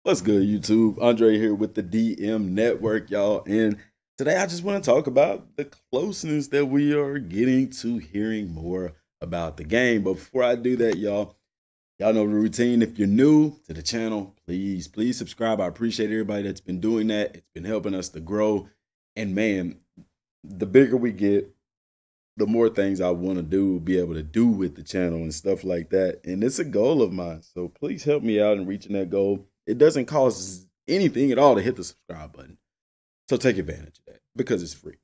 What's good, YouTube? Andre here with the DM Network, y'all. And today I just want to talk about the closeness that we are getting to hearing more about the game. But before I do that, y'all know the routine. If you're new to the channel, please subscribe. I appreciate everybody that's been doing that. It's been helping us to grow. And man, the bigger we get, the more things I want to do, be able to do with the channel and stuff like that. And it's a goal of mine. So please help me out in reaching that goal. It doesn't cost anything at all to hit the subscribe button. So take advantage of that because it's free.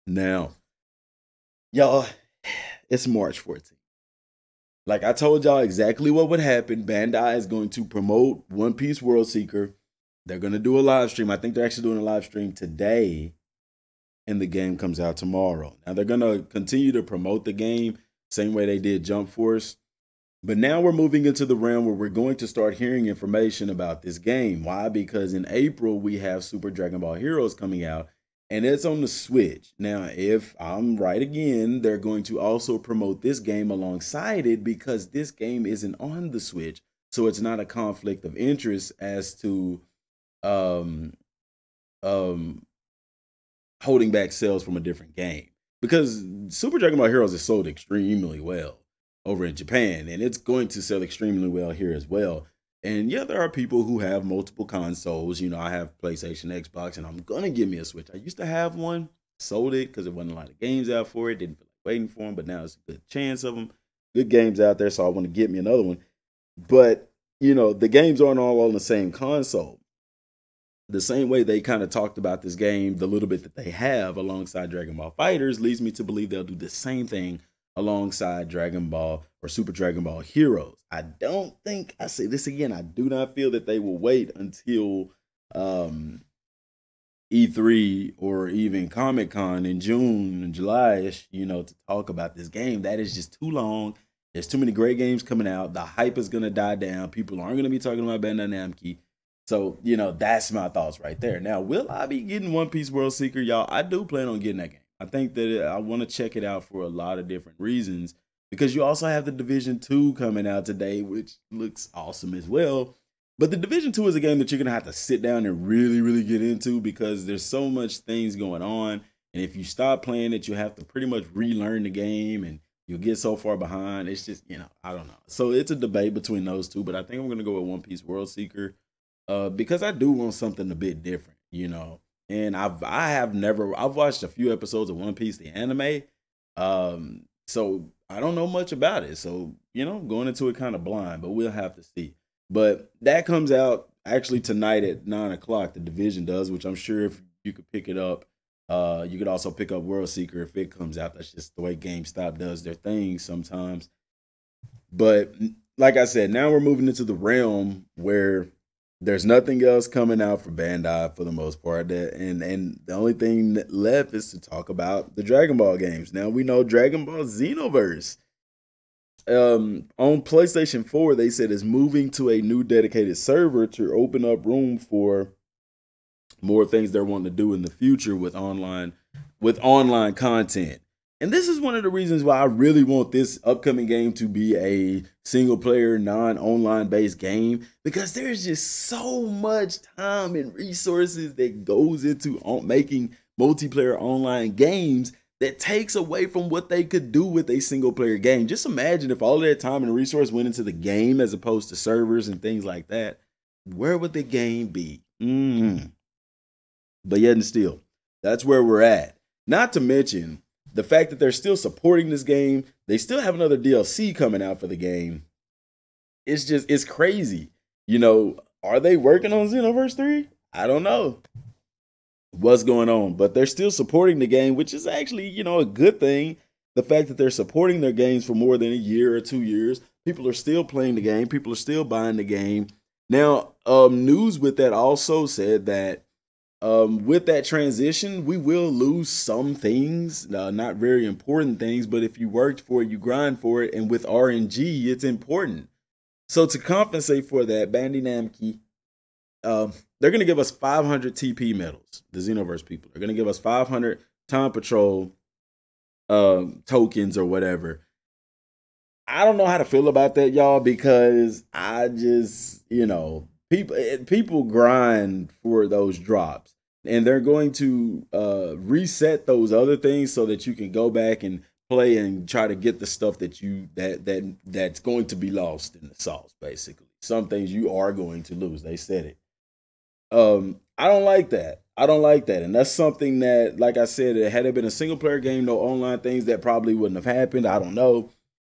Now, y'all, it's March 14th. Like I told y'all exactly what would happen. Bandai is going to promote One Piece World Seeker. They're going to do a live stream. I think they're actually doing a live stream today. And the game comes out tomorrow. Now they're going to continue to promote the game same way they did Jump Force. But now we're moving into the realm where we're going to start hearing information about this game. Why? Because in April, we have Super Dragon Ball Heroes coming out, and it's on the Switch. Now, if I'm right again, they're going to also promote this game alongside it because this game isn't on the Switch. So it's not a conflict of interest as to holding back sales from a different game. Because Super Dragon Ball Heroes is sold extremely well over in Japan, and it's going to sell extremely well here as well. And yeah, there are people who have multiple consoles. You know, I have PlayStation, Xbox, and I'm gonna give me a Switch. I used to have one, sold it because there wasn't a lot of games out for it. Didn't feel like waiting for them, but now it's a good chance of them. Good games out there, so I want to get me another one. But you know, the games aren't all on the same console. The same way they kind of talked about this game, the little bit that they have alongside Dragon Ball Fighters leads me to believe they'll do the same thing alongside Dragon Ball or Super Dragon Ball Heroes. I don't think, I say this again, I do not feel that they will wait until E3 or even Comic-Con in June and July-ish, you know, to talk about this game. That is just too long. There's too many great games coming out. The hype is going to die down. People aren't going to be talking about Bandai Namco. So, you know, that's my thoughts right there. Now, will I be getting One Piece World Seeker? Y'all, I do plan on getting that game. I think that I want to check it out for a lot of different reasons because you also have the Division 2 coming out today, which looks awesome as well. But the Division 2 is a game that you're going to have to sit down and really get into because there's so much things going on. And if you stop playing it, you have to pretty much relearn the game and you'll get so far behind. It's just, you know, I don't know. So it's a debate between those two, but I think I'm going to go with One Piece World Seeker. Because I do want something a bit different, you know. And I've watched a few episodes of One Piece, the anime. So I don't know much about it. So, you know, going into it kind of blind, but we'll have to see. But that comes out actually tonight at 9 o'clock, the Division does, which I'm sure if you could pick it up, you could also pick up World Seeker if it comes out. That's just the way GameStop does their thing sometimes. But like I said, now we're moving into the realm where there's nothing else coming out for Bandai for the most part. And the only thing left is to talk about the Dragon Ball games. Now we know Dragon Ball Xenoverse. On PlayStation 4, they said is moving to a new dedicated server to open up room for more things they're wanting to do in the future with online content. And this is one of the reasons why I really want this upcoming game to be a single player, non-online based game, because there's just so much time and resources that goes into making multiplayer online games that takes away from what they could do with a single player game. Just imagine if all of that time and resource went into the game as opposed to servers and things like that. Where would the game be? But yet and still, that's where we're at. Not to mention the fact that they're still supporting this game. They still have another DLC coming out for the game. It's crazy. You know, are they working on Xenoverse 3? I don't know what's going on, but they're still supporting the game, which is actually, you know, a good thing. The fact that they're supporting their games for more than a year or 2 years, people are still playing the game. People are still buying the game. Now, news with that also said that with that transition, we will lose some things, not very important things, but if you worked for it, you grind for it, and with RNG, it's important. So to compensate for that, Bandai Namco, they're going to give us 500 TP medals, the Xenoverse people. They're going to give us 500 Time Patrol tokens or whatever. I don't know how to feel about that, y'all, because I just, you know, people grind for those drops, and they're going to reset those other things so that you can go back and play and try to get the stuff that's going to be lost in the sauce. Basically, some things you are going to lose. They said it. I don't like that. I don't like that, and that's something that, like I said, had it been a single player game, no online things, that probably wouldn't have happened. I don't know,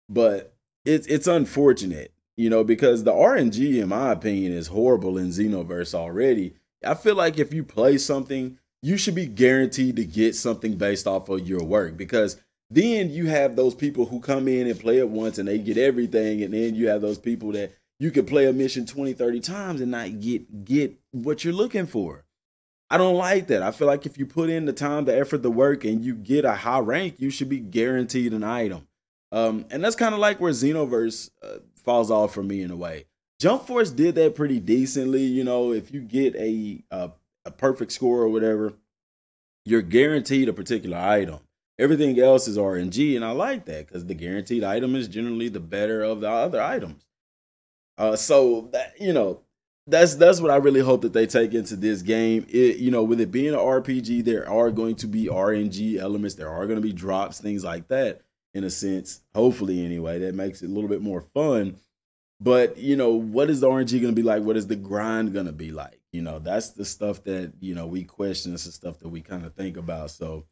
but it's unfortunate, because the RNG, in my opinion, is horrible in Xenoverse already. I feel like if you play something, you should be guaranteed to get something based off of your work, because then you have those people who come in and play it once and they get everything, and then you have those people that you could play a mission 20, 30 times and not get what you're looking for. I don't like that. I feel like if you put in the time, the effort, the work, and you get a high rank, you should be guaranteed an item. And that's kind of like where Xenoverse falls off for me in a way. Jump Force did that pretty decently. If you get a perfect score or whatever, you're guaranteed a particular item. Everything else is RNG, and I like that because the guaranteed item is generally the better of the other items. So that, that's what I really hope that they take into this game. With it being an RPG, there are going to be RNG elements. There are going to be drops, things like that, in a sense. Hopefully, anyway, that makes it a little bit more fun. But what is the RNG going to be like? What is the grind going to be like? That's the stuff that we question. It's the stuff that we kind of think about. So,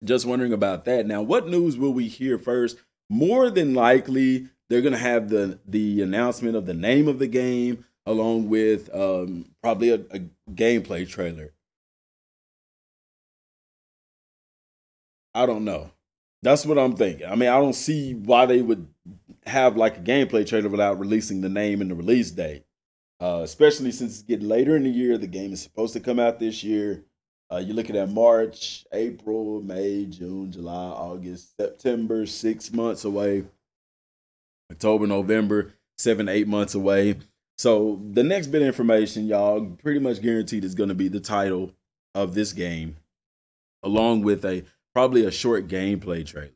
just wondering about that. Now, what news will we hear first? More than likely, they're going to have the announcement of the name of the game, along with probably a gameplay trailer. I don't know. That's what I'm thinking. I mean, I don't see why they would have like a gameplay trailer without releasing the name and the release date, especially since it's getting later in the year. The game is supposed to come out this year. You're looking at March, April, May, June, July, August, September, 6 months away. October, November, 7 to 8 months away. So the next bit of information, y'all, pretty much guaranteed is going to be the title of this game, along with probably a short gameplay trailer.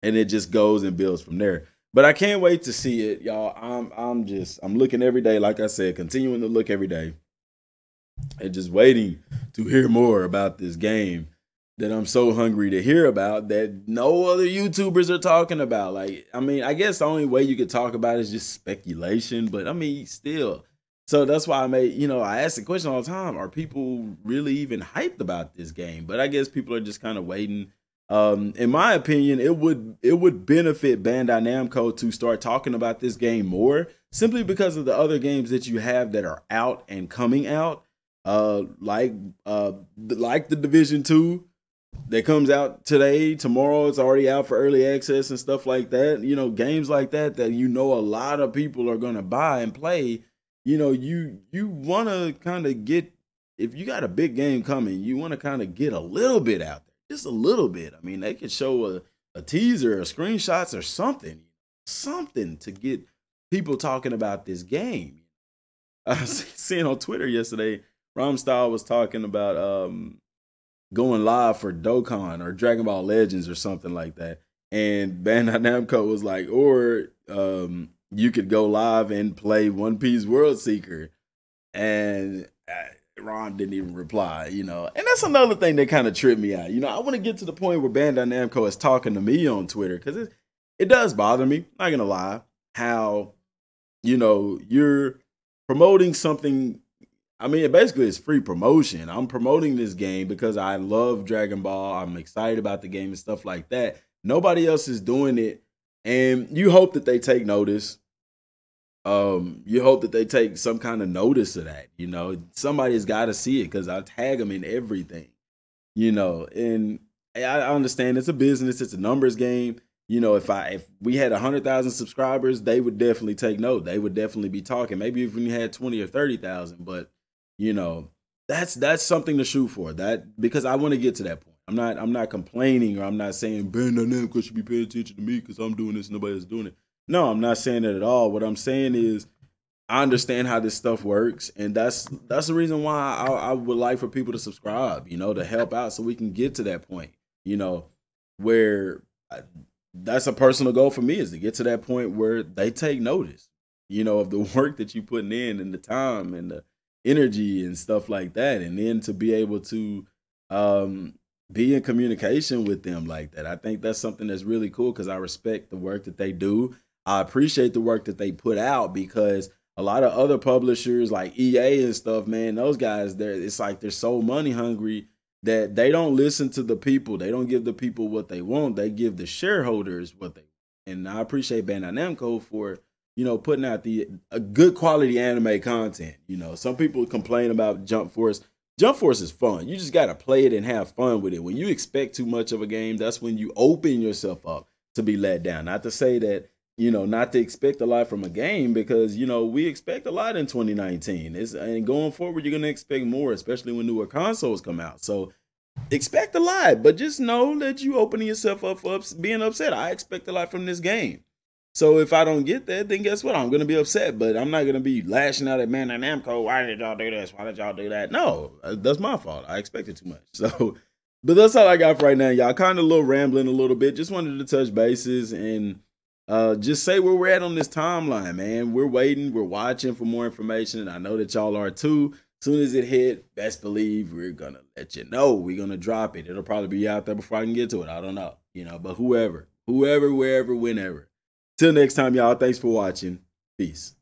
And it just goes and builds from there. But I can't wait to see it, y'all. I'm looking every day, like I said, continuing to look every day, and just waiting to hear more about this game that I'm so hungry to hear about, that no other YouTubers are talking about. Like, I mean, I guess the only way you could talk about it is just speculation, but I mean, still. So that's why I ask the question all the time, are people really even hyped about this game? But I guess people are just kind of waiting. In my opinion, it would benefit Bandai Namco to start talking about this game more, simply because of the other games that you have that are out and coming out, like the Division 2 that comes out today, tomorrow. It's already out for early access and stuff like that. Games like that a lot of people are gonna buy and play. You want to kind of get, if you got a big game coming, you want to kind of get a little bit out there, just a little bit. I mean, they could show a teaser or screenshots or something to get people talking about this game. I was seeing on Twitter yesterday, Romstyle was talking about going live for Dokkan or Dragon Ball Legends or something like that. And Bandai Namco was like, or you could go live and play One Piece World Seeker. And Ron didn't even reply, And that's another thing that kind of tripped me out. I want to get to the point where Bandai Namco is talking to me on Twitter, because it does bother me, not going to lie, how, you're promoting something. I mean, basically it's free promotion. I'm promoting this game because I love Dragon Ball. I'm excited about the game and stuff like that. Nobody else is doing it. And you hope that they take notice. You hope that they take some kind of notice of that. Somebody's got to see it, because I tag them in everything, and I understand it's a business. It's a numbers game. If we had 100,000 subscribers, they would definitely take note. They would definitely be talking. Maybe if we had 20 or 30,000, but that's something to shoot for. That, because I want to get to that point. I'm not complaining, or I'm not saying Bandai Namco should be paying attention to me because I'm doing this and nobody else doing it. No, I'm not saying that at all. What I'm saying is, I understand how this stuff works, and that's the reason why I would like for people to subscribe, to help out, so we can get to that point, where that's a personal goal for me, is to get to that point where they take notice. of the work that you putting in and the time and the energy and stuff like that. And then to be able to um, be in communication with them like that. I think that's something that's really cool because I respect the work that they do. I appreciate the work that they put out because a lot of other publishers like EA and stuff, man, those guys, it's like they're so money hungry that they don't listen to the people. They don't give the people what they want. They give the shareholders what they want. And I appreciate Bandai Namco for putting out the a good quality anime content. Some people complain about Jump Force. Jump Force is fun. You just gotta play it and have fun with it. When you expect too much of a game, that's when you open yourself up to be let down. Not to say that not to expect a lot from a game because we expect a lot in 2019. And going forward, you're gonna expect more, especially when newer consoles come out. So expect a lot, but just know that you opening yourself up for being upset. I expect a lot from this game. So if I don't get that, then guess what? I'm gonna be upset, but I'm not gonna be lashing out at Bandai Namco. Why did y'all do this? Why did y'all do that? No, that's my fault. I expected too much. So, but that's all I got for right now, y'all. Kind of a little rambling a little bit. Just wanted to touch bases and just say where we're at on this timeline, man. We're waiting. We're watching for more information, and I know that y'all are too. Soon as it hit, best believe we're gonna let you know. We're gonna drop it. It'll probably be out there before I can get to it. I don't know, but whoever, wherever, whenever. Till next time, y'all. Thanks for watching. Peace.